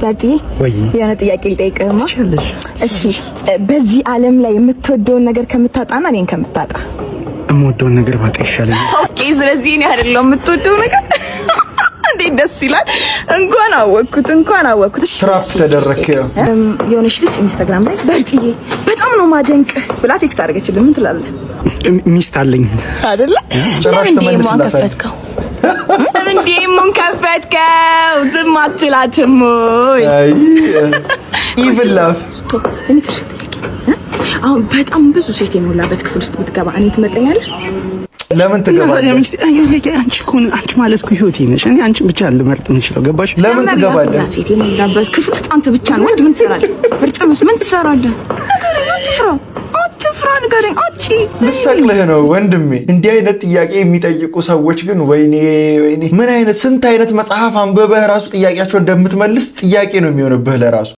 ታርቲ የሆነ ጥያቄ ልጠይቅህማ? እሺ፣ በዚህ ዓለም ላይ የምትወደውን ነገር ከምታጣና እኔን ከምታጣ? የምወደውን ነገር ባጣ ይሻለኛል። ኦኬ፣ ስለዚህ እኔ አይደለም የምትወደው ነገር። እንዴት ደስ ይላል! እንኳን አወቅኩት። እሺ፣ ትራፕ ተደረክ። የሆነች ልጅ ኢንስታግራም ላይ በርጥዬ በጣም ነው ማደንቅ ብላ ቴክስት አድርገችልኝ። ምን ትላለህ? ሚስት አለኝ አይደለ? ጭራሽ ተመልስላታለሁ። እንዴም ከፈትከው ዝም አትላትም ወይ? አይ ኢቭን ላፍ ስቶፕ። እኔ አሁን በጣም ብዙ ሴት የሞላበት ክፍል ውስጥ ብትገባ እኔ ትመርጠኛለህ? ለምን ትገባለህ? አንቺ ማለት እኮ ህይወቴ ነሽ። እኔ አንቺን ብቻ ልመርጥ የምችለው ገባሽ? ለምን ትገባለህ? ሴት የሞላበት ክፍል ውስጥ አንተ ብቻ ነው ወንድ። ምን ትሰራለህ? እርጥምስ ምን ትሰራለህ? ንገረኝ። አትፍራ ንገረኝ። ልሰቅልህ ነው ወንድሜ። እንዲህ አይነት ጥያቄ የሚጠይቁ ሰዎች ግን ወይኔ ምን አይነት ስንት አይነት መጽሐፍ አንብበህ ራሱ ጥያቄያቸው እንደምትመልስ ጥያቄ ነው የሚሆንብህ ለራሱ